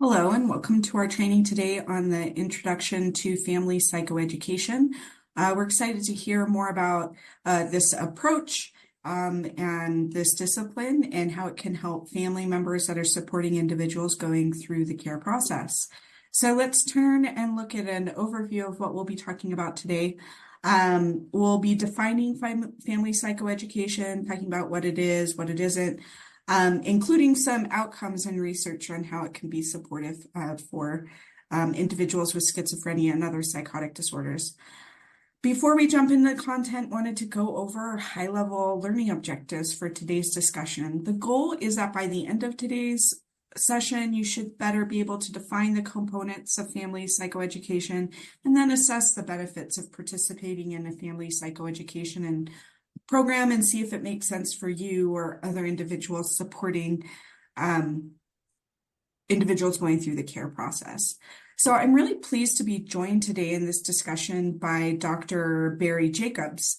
Hello, and welcome to our training today on the Introduction to Family Psychoeducation. We're excited to hear more about this approach and this discipline and how it can help family members that are supporting individuals going through the care process. So let's turn and look at an overview of what we'll be talking about today. We'll be defining family psychoeducation, talking about what it is, what it isn't, including some outcomes and research on how it can be supportive for individuals with schizophrenia and other psychotic disorders. Before we jump into the content, wanted to go over high-level learning objectives for today's discussion. The goal is that by the end of today's session, you should better be able to define the components of family psychoeducation and then assess the benefits of participating in a family psychoeducation and program and see if it makes sense for you or other individuals supporting individuals going through the care process. So I'm really pleased to be joined today in this discussion by Dr. Barry Jacobs.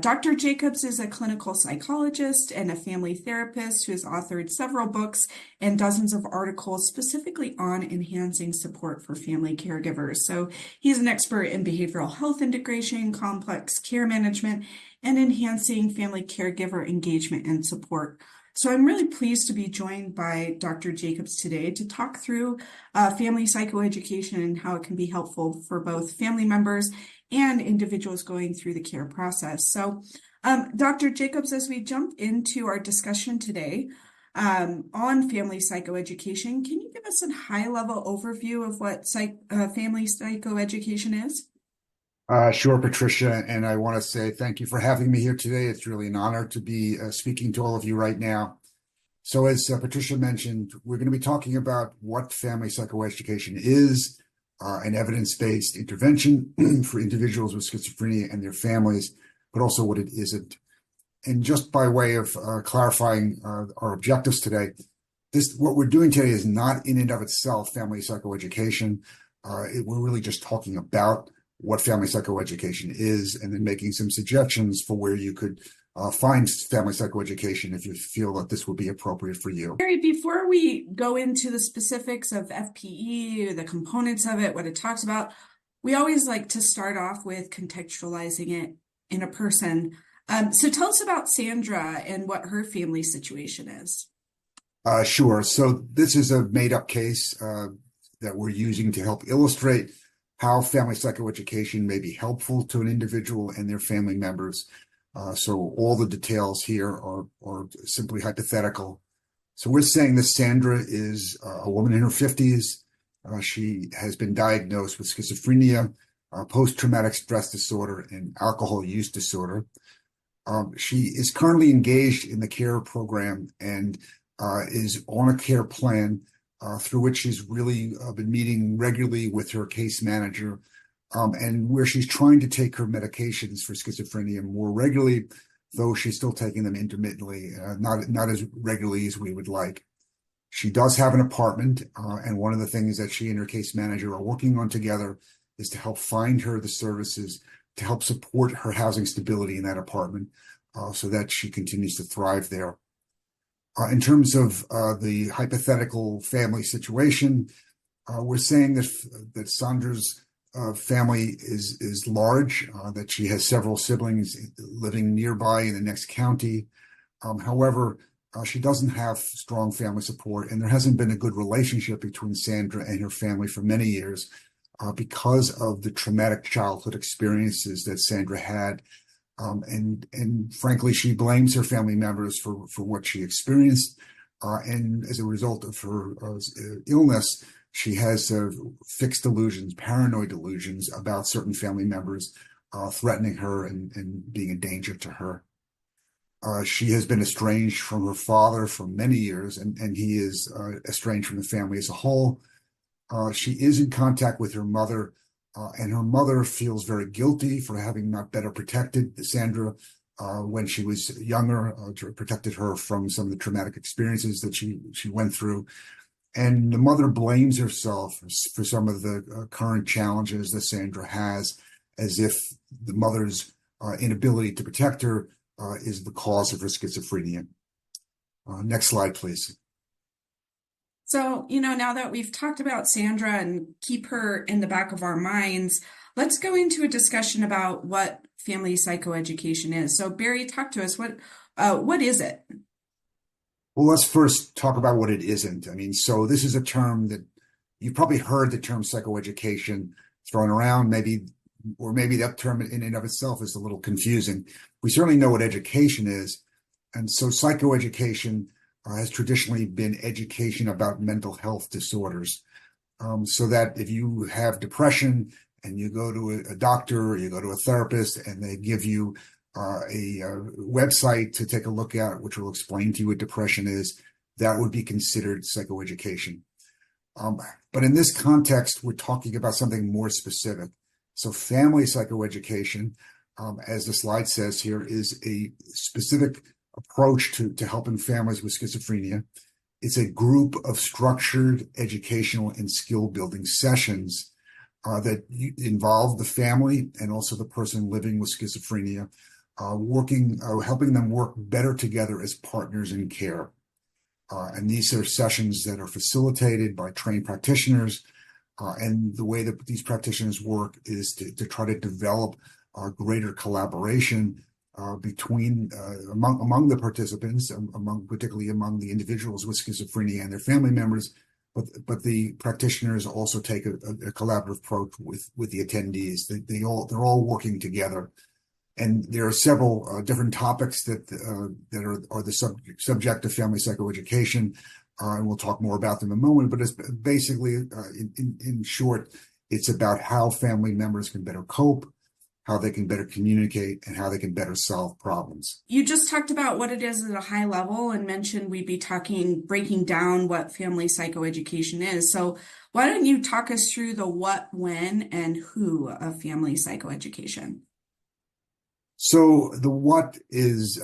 Dr. Jacobs is a clinical psychologist and a family therapist who has authored several books and dozens of articles specifically on enhancing support for family caregivers. So he's an expert in behavioral health integration, complex care management, and enhancing family caregiver engagement and support. So I'm really pleased to be joined by Dr. Jacobs today to talk through family psychoeducation and how it can be helpful for both family members and individuals going through the care process. So Dr. Jacobs, as we jump into our discussion today on family psychoeducation, can you give us a high-level overview of what family psychoeducation is? Sure, Patricia, and I want to say thank you for having me here today. It's really an honor to be speaking to all of you right now. So as Patricia mentioned, we're going to be talking about what family psychoeducation is, an evidence-based intervention for individuals with schizophrenia and their families, but also what it isn't. And just by way of clarifying our objectives today, what we're doing today is not in and of itself family psychoeducation. We're really just talking about what family psychoeducation is, and then making some suggestions for where you could find family psychoeducation if you feel that this would be appropriate for you. Barry, before we go into the specifics of FPE, the components of it, what it talks about, we always like to start off with contextualizing it in a person. So tell us about Sandra and what her family situation is. Sure. So this is a made-up case that we're using to help illustrate how family psychoeducation may be helpful to an individual and their family members. So all the details here are simply hypothetical. So we're saying that Sandra is a woman in her 50s. She has been diagnosed with schizophrenia, post-traumatic stress disorder, and alcohol use disorder. She is currently engaged in the care program and is on a care plan through which she's really been meeting regularly with her case manager, and where she's trying to take her medications for schizophrenia more regularly, though she's still taking them intermittently, not as regularly as we would like. She does have an apartment, and one of the things that she and her case manager are working on together is to help find her the services to help support her housing stability in that apartment so that she continues to thrive there. In terms of the hypothetical family situation, we're saying that Sandra's family is large, that she has several siblings living nearby in the next county. However, she doesn't have strong family support, and there hasn't been a good relationship between Sandra and her family for many years because of the traumatic childhood experiences that Sandra had. And frankly, she blames her family members for what she experienced. And as a result of her illness, she has fixed delusions, paranoid delusions about certain family members threatening her and being a danger to her. She has been estranged from her father for many years, and he is estranged from the family as a whole. She is in contact with her mother, and her mother feels very guilty for having not better protected Sandra when she was younger, protected her from some of the traumatic experiences that she went through. And the mother blames herself for some of the current challenges that Sandra has, as if the mother's inability to protect her is the cause of her schizophrenia. Next slide, please. So, now that we've talked about Sandra and keep her in the back of our minds, let's go into a discussion about what family psychoeducation is. So, Barry, talk to us. What is it? Well, let's first talk about what it isn't. I mean, so this is a term that you've probably heard the term psychoeducation thrown around, maybe that term in and of itself is a little confusing. We certainly know what education is. And so psychoeducation has traditionally been education about mental health disorders. So that if you have depression and you go to a doctor or you go to a therapist and they give you a website to take a look at, which will explain to you what depression is, that would be considered psychoeducation. But in this context, we're talking about something more specific. So family psychoeducation, as the slide says here, is a specific approach to helping families with schizophrenia. It's a group of structured educational and skill building sessions that involve the family and also the person living with schizophrenia, helping them work better together as partners in care. And these are sessions that are facilitated by trained practitioners. And the way that these practitioners work is to try to develop greater collaboration among the participants, particularly among the individuals with schizophrenia and their family members. But the practitioners also take a collaborative approach with the attendees. They're all working together. And there are several different topics that are the subject of family psychoeducation, and we'll talk more about them in a moment. But it's basically, in short, it's about how family members can better cope, how they can better communicate, and how they can better solve problems. You just talked about what it is at a high level and mentioned we'd be breaking down what family psychoeducation is. So why don't you talk us through the what, when, and who of family psychoeducation? So the what is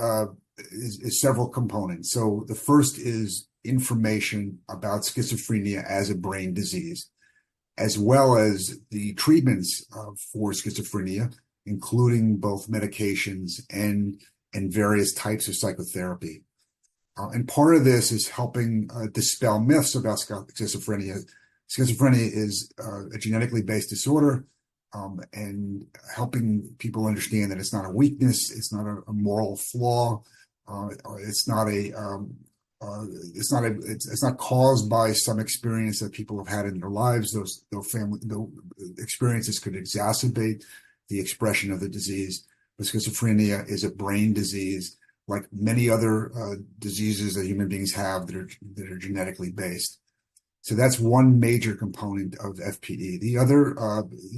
several components. So the first is information about schizophrenia as a brain disease, as well as the treatments for schizophrenia, including both medications and various types of psychotherapy. And part of this is helping dispel myths about schizophrenia. Schizophrenia is a genetically based disorder. And helping people understand that it's not a weakness, it's not a moral flaw, it's not caused by some experience that people have had in their lives. Those experiences could exacerbate the expression of the disease. But schizophrenia is a brain disease, like many other diseases that human beings have that are genetically based. So that's one major component of FPE. The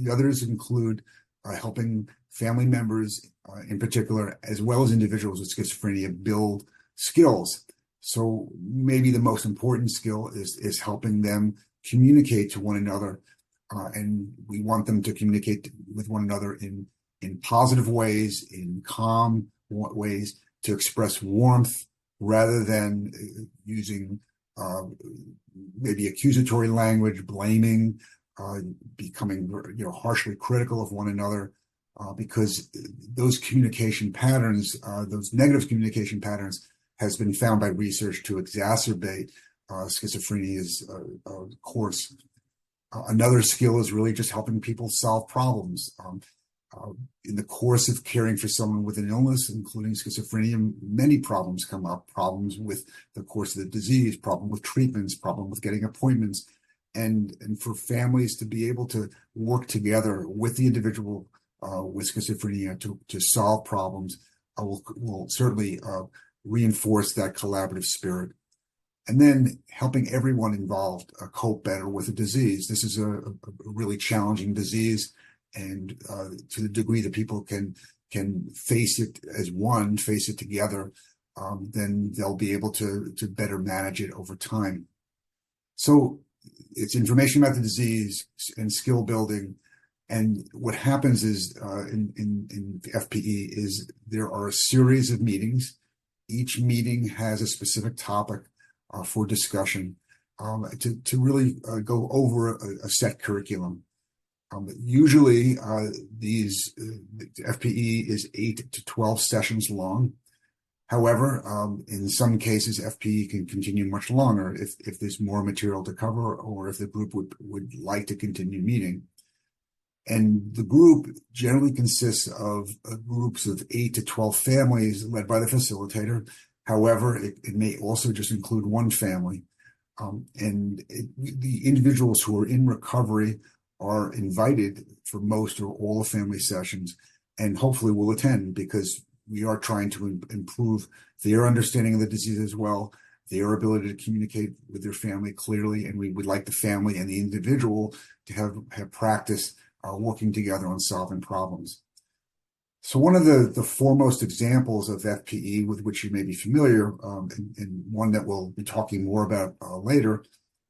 others include helping family members, in particular, as well as individuals with schizophrenia, build skills. So maybe the most important skill is helping them communicate to one another, and we want them to communicate with one another in positive ways, in calm ways, to express warmth rather than using maybe accusatory language, blaming, becoming harshly critical of one another, because those communication patterns, those negative communication patterns, has been found by research to exacerbate schizophrenia's course. Another skill is really just helping people solve problems. In the course of caring for someone with an illness, including schizophrenia, many problems come up, problems with the course of the disease, problem with treatments, problem with getting appointments. And for families to be able to work together with the individual with schizophrenia to solve problems will certainly reinforce that collaborative spirit. And then helping everyone involved cope better with the disease. This is a really challenging disease. And to the degree that people can face it as one, face it together, then they'll be able to better manage it over time. So it's information about the disease and skill building. And what happens is in FPE is there are a series of meetings. Each meeting has a specific topic for discussion to really go over a set curriculum. Usually, these FPE is 8 to 12 sessions long. However, in some cases, FPE can continue much longer if there's more material to cover or if the group would like to continue meeting. And the group generally consists of groups of 8 to 12 families led by the facilitator. However, it may also just include one family. The individuals who are in recovery are invited for most or all the family sessions and hopefully will attend because we are trying to improve their understanding of the disease as well, their ability to communicate with their family clearly, and we would like the family and the individual to have practice working together on solving problems. So one of the foremost examples of FPE with which you may be familiar, and one that we'll be talking more about later,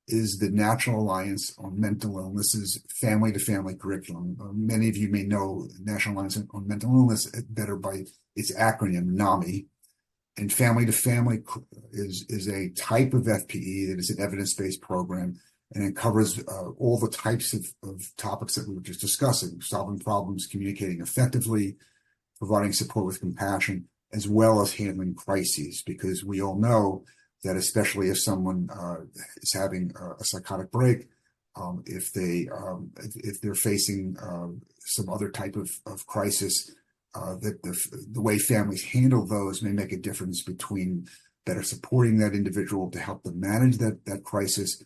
is the National Alliance on Mental Illness's family-to-family curriculum. Many of you may know National Alliance on Mental Illness better by its acronym, NAMI. And family-to-family is a type of FPE that is an evidence-based program, and it covers all the types of topics that we were just discussing: solving problems, communicating effectively, providing support with compassion, as well as handling crises, because we all know that especially if someone is having a psychotic break, if they're facing some other type of crisis, that the way families handle those may make a difference between better supporting that individual to help them manage that crisis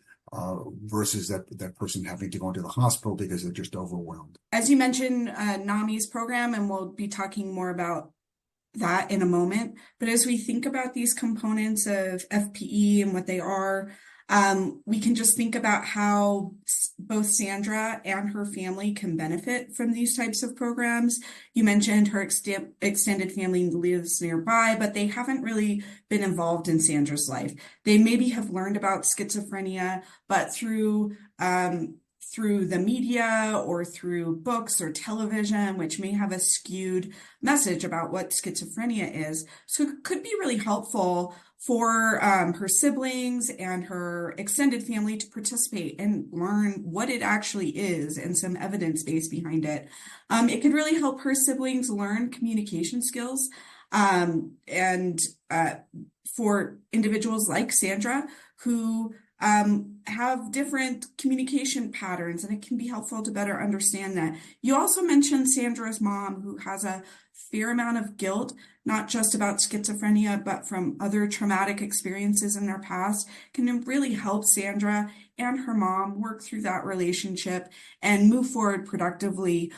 versus that person having to go into the hospital because they're just overwhelmed. As you mentioned, NAMI's program, and we'll be talking more about that in a moment. But as we think about these components of FPE and what they are, we can just think about how both Sandra and her family can benefit from these types of programs. You mentioned her extended family lives nearby, but they haven't really been involved in Sandra's life. They maybe have learned about schizophrenia, but through the media or through books or television, which may have a skewed message about what schizophrenia is. So it could be really helpful for her siblings and her extended family to participate and learn what it actually is and some evidence base behind it. It could really help her siblings learn communication skills, and for individuals like Sandra who have different communication patterns, and it can be helpful to better understand that. You also mentioned Sandra's mom, who has a fair amount of guilt, not just about schizophrenia, but from other traumatic experiences in their past, can really help Sandra and her mom work through that relationship and move forward productively,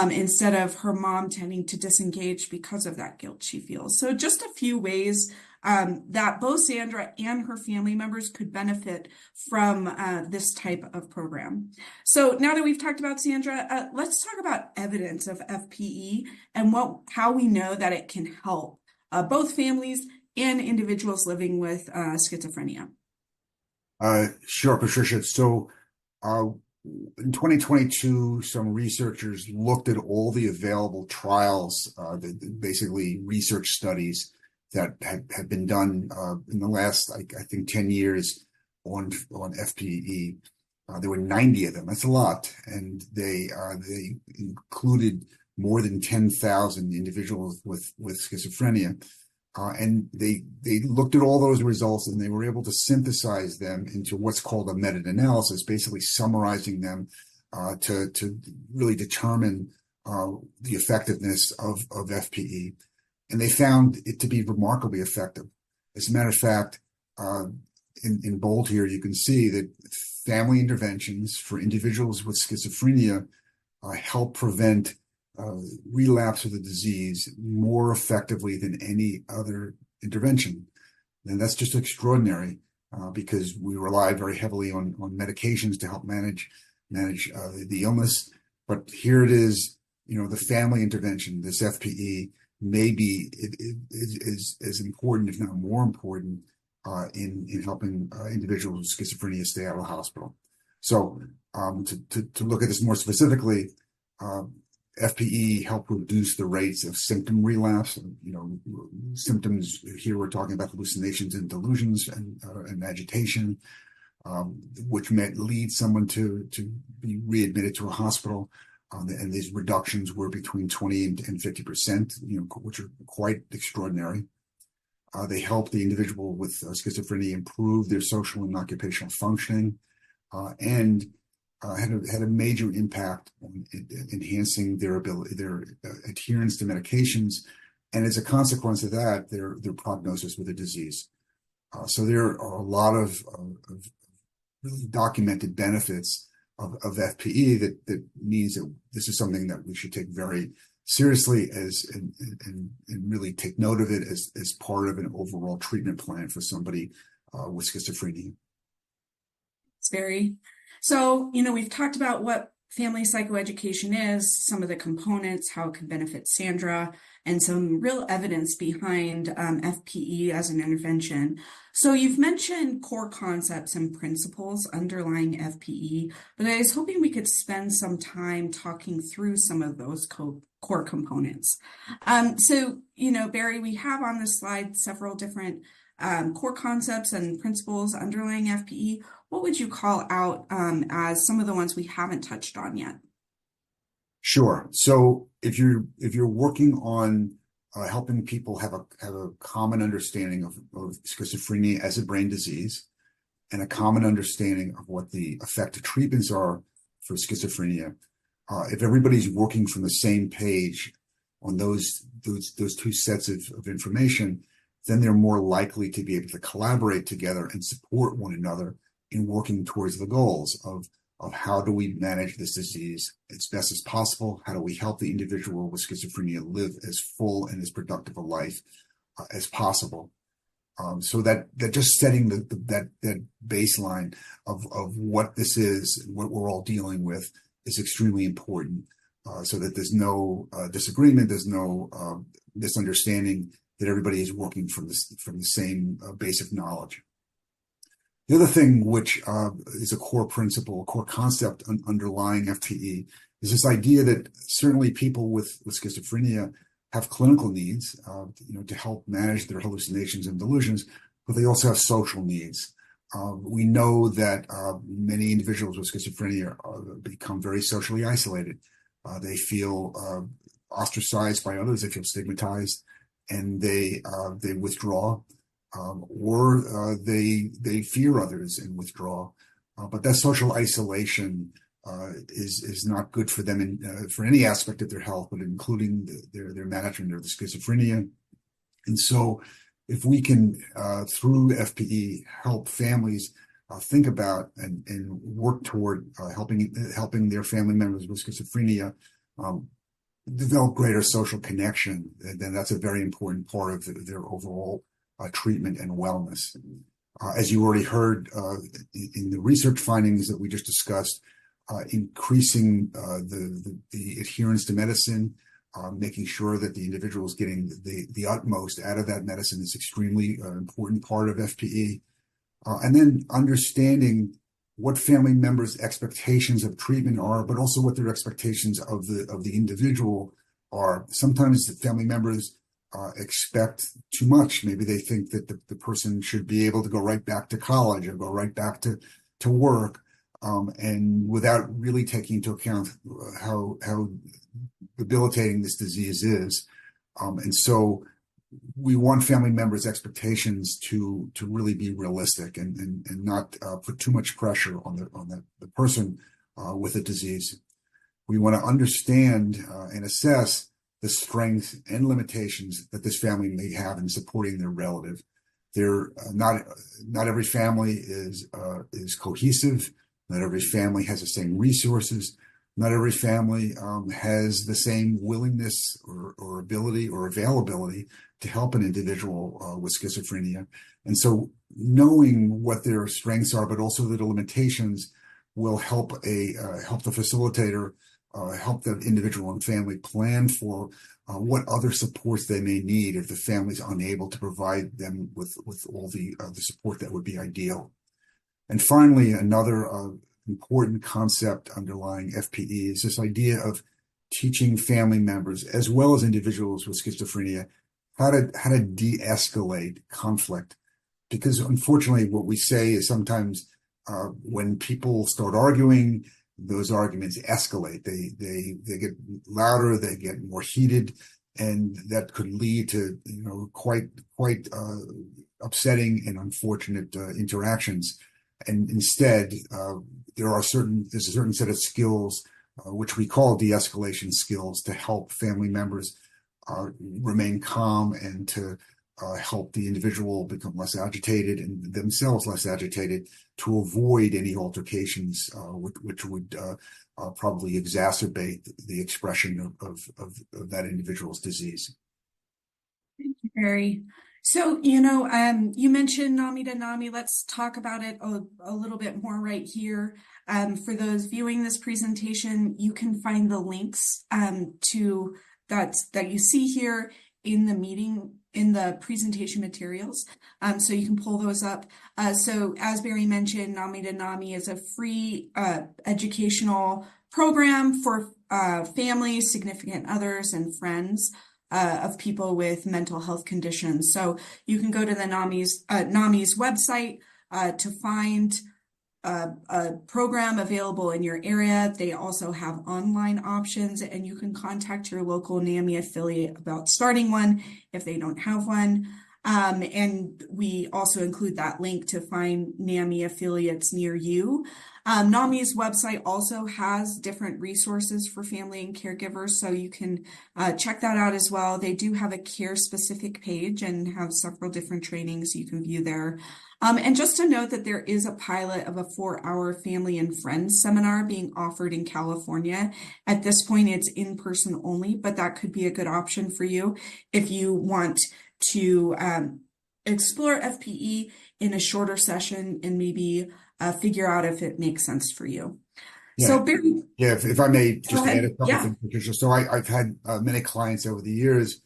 instead of her mom tending to disengage because of that guilt she feels. So just a few ways that both Sandra and her family members could benefit from this type of program. So now that we've talked about Sandra, let's talk about evidence of FPE and how we know that it can help both families and individuals living with schizophrenia. Sure, Patricia. So in 2022, some researchers looked at all the available trials, basically research studies that have been done in the last, I think, 10 years on FPE. There were 90 of them. That's a lot, and they included more than 10,000 individuals with schizophrenia, and they looked at all those results and they were able to synthesize them into what's called a meta-analysis, basically summarizing them to really determine the effectiveness of FPE. And they found it to be remarkably effective. As a matter of fact, in bold here, you can see that family interventions for individuals with schizophrenia help prevent relapse of the disease more effectively than any other intervention. And that's just extraordinary because we rely very heavily on medications to help manage the illness. But here it is, the family intervention, this FPE, maybe is as important, if not more important, in helping individuals with schizophrenia stay out of the hospital. So to look at this more specifically, FPE help reduce the rates of symptom relapse. Symptoms here we're talking about hallucinations and delusions and agitation, which may lead someone to be readmitted to a hospital. And these reductions were between 20 and 50%, which are quite extraordinary. They help the individual with schizophrenia improve their social and occupational functioning, and had a major impact on enhancing their ability, their adherence to medications, and as a consequence of that, their prognosis with the disease. So there are a lot of really documented benefits of FPE that means that this is something that we should take very seriously and really take note of it as part of an overall treatment plan for somebody with schizophrenia. So, we've talked about what family psychoeducation is, some of the components, how it could benefit Sandra, and some real evidence behind FPE as an intervention. So you've mentioned core concepts and principles underlying FPE, but I was hoping we could spend some time talking through some of those core components. Barry, we have on this slide several different core concepts and principles underlying FPE. What would you call out as some of the ones we haven't touched on yet? Sure. So if you're working on helping people have a common understanding of schizophrenia as a brain disease and a common understanding of what the effective treatments are for schizophrenia, if everybody's working from the same page on those two sets of information, then they're more likely to be able to collaborate together and support one another in working towards the goals of how do we manage this disease as best as possible? How do we help the individual with schizophrenia live as full and as productive a life as possible? So that just setting that baseline of what this is, what we're all dealing with, is extremely important, so that there's no disagreement, there's no misunderstanding, that everybody is working from the same basic knowledge. The other thing, which is a core principle, a core concept underlying FPE, is this idea that certainly people with schizophrenia have clinical needs, to help manage their hallucinations and delusions, but they also have social needs. We know that many individuals with schizophrenia become very socially isolated. They feel ostracized by others. They feel stigmatized, and they withdraw. Or they fear others and withdraw, but that social isolation is not good for them for any aspect of their health, but including their management of the schizophrenia. And so, if we can through FPE help families think about and work toward helping their family members with schizophrenia develop greater social connection, then that's a very important part of their overall treatment and wellness. As you already heard in the research findings that we just discussed, increasing the adherence to medicine, making sure that the individual is getting the utmost out of that medicine is extremely important part of FPE. And then understanding what family members' expectations of treatment are, but also what their expectations of the individual are. Sometimes the family members expect too much. Maybe they think that the person should be able to go right back to college or go right back to work, and without really taking into account how debilitating this disease is. And so we want family members' expectations to really be realistic and not put too much pressure on the person with the disease. We want to understand and assess the strengths and limitations that this family may have in supporting their relative. They're not every family is cohesive. Not every family has the same resources. Not every family has the same willingness or ability or availability to help an individual with schizophrenia. And so knowing what their strengths are, but also the limitations, will help the facilitator help the individual and family plan for what other supports they may need if the family's unable to provide them with all the support that would be ideal. And finally, another important concept underlying FPE is this idea of teaching family members as well as individuals with schizophrenia how to de-escalate conflict. Because unfortunately, what we say is sometimes when people start arguing, those arguments escalate. They get louder, they get more heated, and that could lead to quite upsetting and unfortunate interactions. And instead, there's a certain set of skills which we call de-escalation skills to help family members remain calm and to help the individual become less agitated and themselves less agitated to avoid any altercations which would probably exacerbate the expression of that individual's disease. Thank you, Barry. So, you mentioned NAMI to NAMI. Let's talk about it a little bit more right here. For those viewing this presentation, you can find the links to that you see here in the presentation materials. So you can pull those up. So as Barry mentioned, NAMI to NAMI is a free educational program for families, significant others, and friends of people with mental health conditions. So you can go to the NAMI's website to find a program available in your area. They also have online options, and you can contact your local NAMI affiliate about starting one if they don't have one. And we also include that link to find NAMI affiliates near you. NAMI's website also has different resources for family and caregivers, so you can check that out as well. They do have a care-specific page and have several different trainings you can view there. And just to note that there is a pilot of a 4-hour family and friends seminar being offered in California. At this point, it's in person only, but that could be a good option for you if you want to explore FPE in a shorter session and maybe figure out if it makes sense for you. Yeah. So, Barry, if I may just add a couple yeah. things, Patricia. So I've had many clients over the years,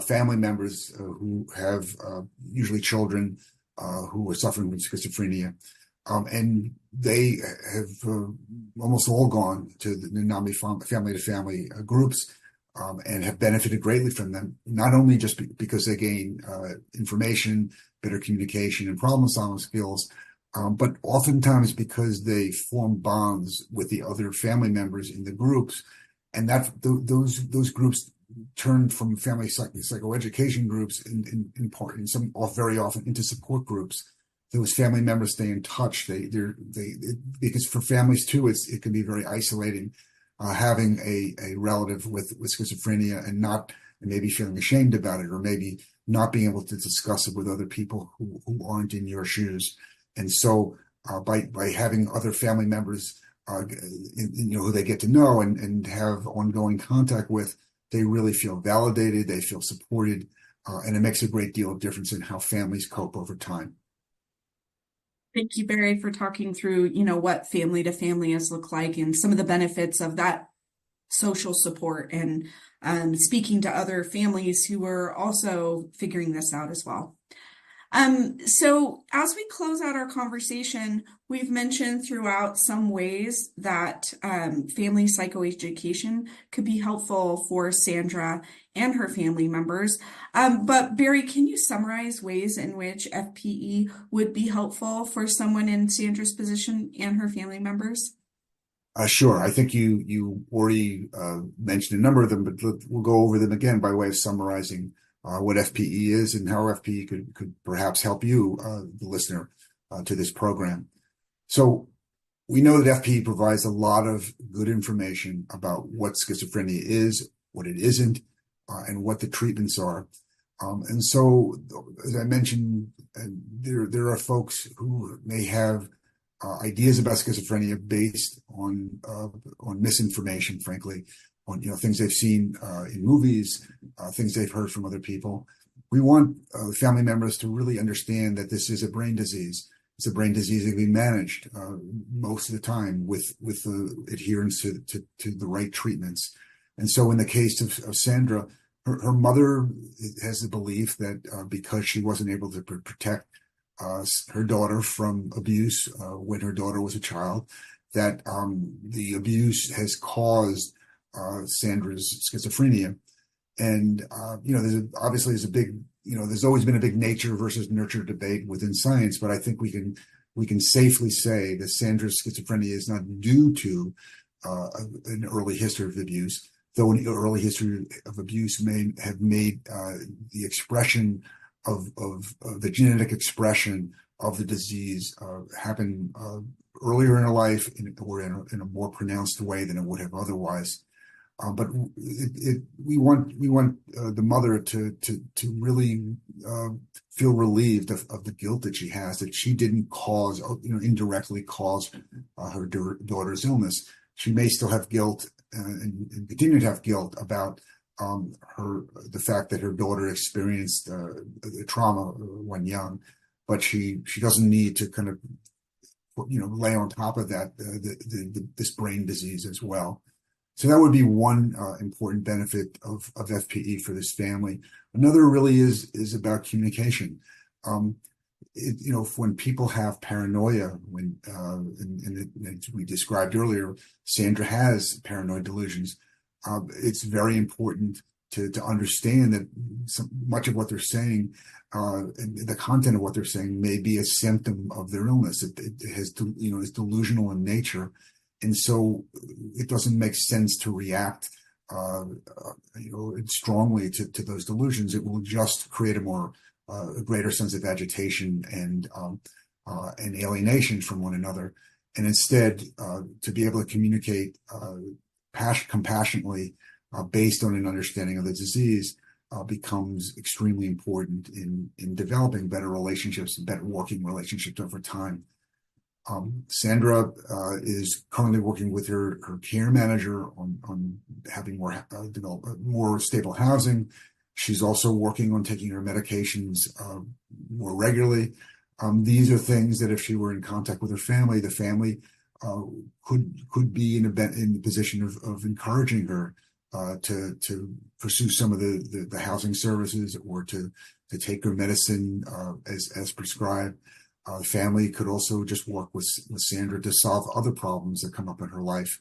family members who have usually children who are suffering from schizophrenia. And they have almost all gone to the NAMI family-to-family groups and have benefited greatly from them, not only just because they gain information, better communication, and problem-solving skills, but oftentimes because they form bonds with the other family members in the groups, and that those groups turn from family psychoeducation groups in part, in some very often into support groups. Those family members stay in touch. Because for families too, it can be very isolating having a relative with schizophrenia and maybe feeling ashamed about it, or maybe not being able to discuss it with other people who aren't in your shoes. And so by having other family members who they get to know and have ongoing contact with, they really feel validated, they feel supported, and it makes a great deal of difference in how families cope over time. Thank you, Barry, for talking through, what family to family has looked like and some of the benefits of that social support and speaking to other families who are also figuring this out as well. So as we close out our conversation, we've mentioned throughout some ways that family psychoeducation could be helpful for Sandra and her family members. But Barry, can you summarize ways in which FPE would be helpful for someone in Sandra's position and her family members? Sure. I think you already mentioned a number of them, but we'll go over them again by way of summarizing what FPE is and how FPE could perhaps help you, the listener, to this program. So we know that FPE provides a lot of good information about what schizophrenia is, what it isn't, and what the treatments are. And so, as I mentioned, there are folks who may have ideas about schizophrenia based on misinformation, frankly, on things they've seen in movies, things they've heard from other people. We want family members to really understand that this is a brain disease. It's a brain disease that can be managed most of the time with the adherence to the right treatments. And so, in the case of Sandra, her mother has the belief that because she wasn't able to protect her daughter from abuse when her daughter was a child, that the abuse has caused Sandra's schizophrenia. And there's a big, there's always been a big nature versus nurture debate within science, but I think we can safely say that Sandra's schizophrenia is not due to an early history of abuse, though an early history of abuse may have made the expression of the genetic expression of the disease happen earlier in her life or in a more pronounced way than it would have otherwise. But we want the mother to really feel relieved of the guilt that she has, that she didn't cause, indirectly cause her daughter's illness. She may still have guilt and continue to have guilt about the fact that her daughter experienced trauma when young, but she doesn't need to kind of lay on top of that this brain disease as well. So that would be one important benefit of FPE for this family. Another really is about communication. When people have paranoia, as we described earlier, Sandra has paranoid delusions. It's very important to understand that much of what they're saying, and the content of what they're saying, may be a symptom of their illness. It has, is delusional in nature. And so it doesn't make sense to react, strongly to those delusions. It will just create a greater sense of agitation and alienation from one another. And instead, to be able to communicate compassionately based on an understanding of the disease becomes extremely important in developing better relationships and better working relationships over time. Sandra is currently working with her care manager on having develop more stable housing. She's also working on taking her medications more regularly. These are things that if she were in contact with her family, the family could be in the position of encouraging her to pursue some of the housing services or to take her medicine as prescribed. The family could also just work with Sandra to solve other problems that come up in her life.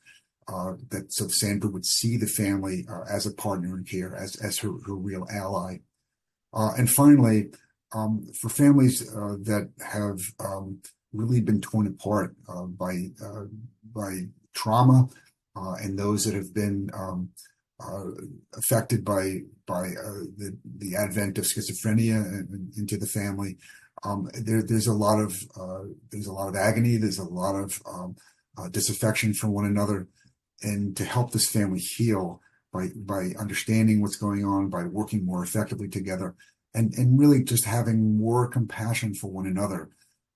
So Sandra would see the family as a partner in care, as her real ally. And finally, for families that have really been torn apart by trauma, and those that have been affected by the advent of schizophrenia into the family. There's a lot of agony. There's a lot of disaffection from one another, and to help this family heal by understanding what's going on, by working more effectively together, and really just having more compassion for one another,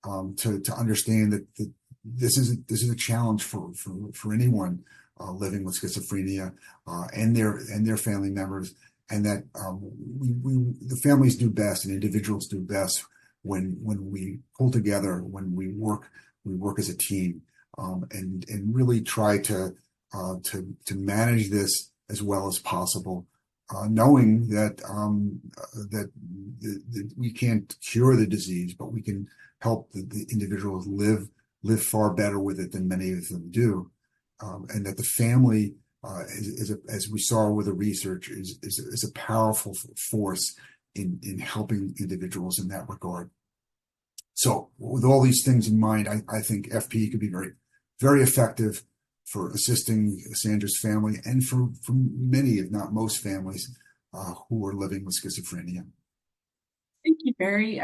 to understand that this is a challenge for anyone living with schizophrenia and their family members, and that the families do best and individuals do best when we pull together, when we work as a team, and really try to manage this as well as possible, knowing that we can't cure the disease, but we can help the individuals live far better with it than many of them do, and that the family, as we saw with the research, is a powerful force in helping individuals in that regard. So with all these things in mind, I think FPE could be very, very effective for assisting Sandra's family and for many, if not most, families who are living with schizophrenia. Thank you, Barry.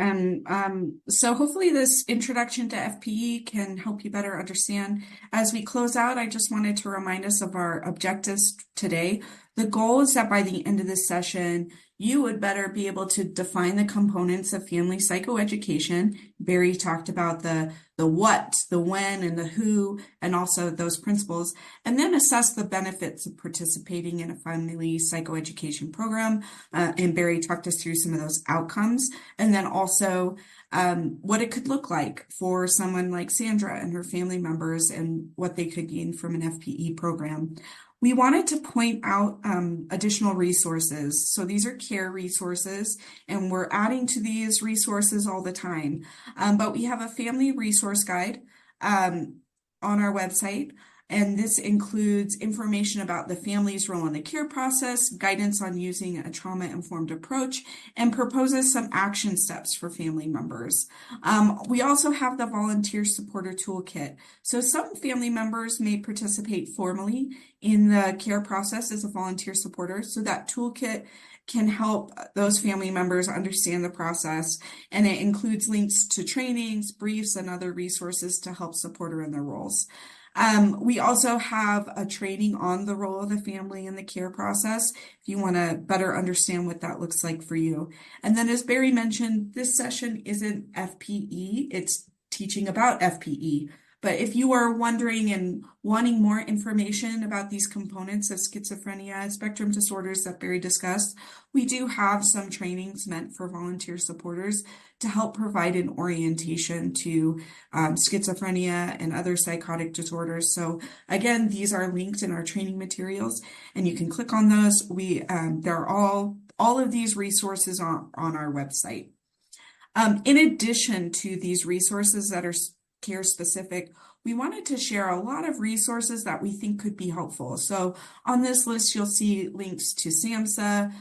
So hopefully this introduction to FPE can help you better understand. As we close out, I just wanted to remind us of our objectives today. The goal is that by the end of this session, you would better be able to define the components of family psychoeducation. Barry talked about the what, the when, and the who, and also those principles, and then assess the benefits of participating in a family psychoeducation program. And Barry talked us through some of those outcomes, and then also what it could look like for someone like Sandra and her family members and what they could gain from an FPE program. We wanted to point out additional resources. So these are care resources, and we're adding to these resources all the time. But we have a family resource guide on our website, And this includes information about the family's role in the care process, guidance on using a trauma-informed approach, and proposes some action steps for family members. We also have the Volunteer Supporter Toolkit. So some family members may participate formally in the care process as a volunteer supporter. So that toolkit can help those family members understand the process, and it includes links to trainings, briefs, and other resources to help support her in their roles. We also have a training on the role of the family in the care process if you want to better understand what that looks like for you. And then, as Barry mentioned, this session isn't FPE, it's teaching about FPE. But if you are wondering and wanting more information about these components of schizophrenia and spectrum disorders that Barry discussed, we do have some trainings meant for volunteer supporters to help provide an orientation to schizophrenia and other psychotic disorders. So again, these are linked in our training materials, and you can click on those. They're all of these resources on our website. In addition to these resources that are care specific, we wanted to share a lot of resources that we think could be helpful. So on this list, you'll see links to SAMHSA,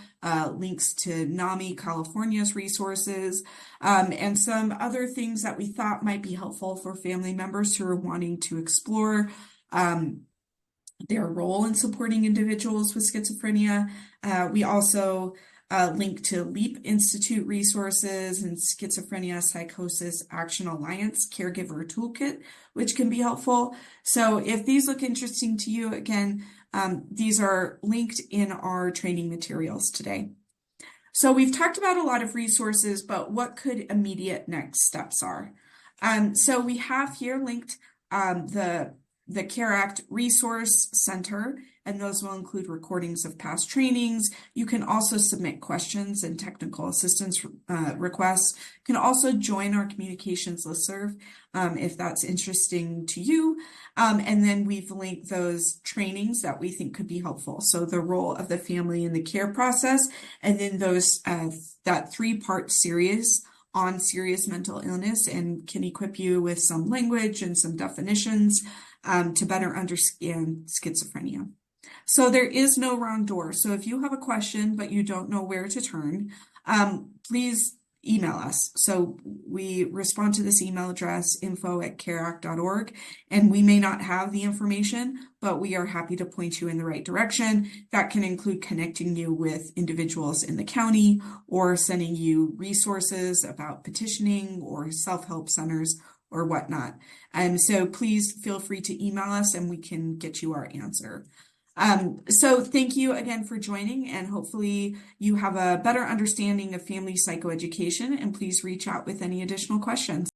links to NAMI California's resources, and some other things that we thought might be helpful for family members who are wanting to explore their role in supporting individuals with schizophrenia. We also link to LEAP Institute resources and Schizophrenia Psychosis Action Alliance Caregiver Toolkit, which can be helpful. So if these look interesting to you, again, these are linked in our training materials today. So we've talked about a lot of resources, but what could immediate next steps are? So we have here linked the CARE Act Resource Center, and those will include recordings of past trainings. You can also submit questions and technical assistance requests. You can also join our communications listserv if that's interesting to you. And then we've linked those trainings that we think could be helpful. So the role of the family in the care process, and then that 3-part series on serious mental illness, and can equip you with some language and some definitions to better understand schizophrenia. So there is no wrong door. So if you have a question, but you don't know where to turn, please email us. So we respond to this email address, info@careact.org, and we may not have the information, but we are happy to point you in the right direction. That can include connecting you with individuals in the county or sending you resources about petitioning or self-help centers or whatnot. So please feel free to email us and we can get you our answer. So thank you again for joining, and hopefully you have a better understanding of family psychoeducation, and please reach out with any additional questions.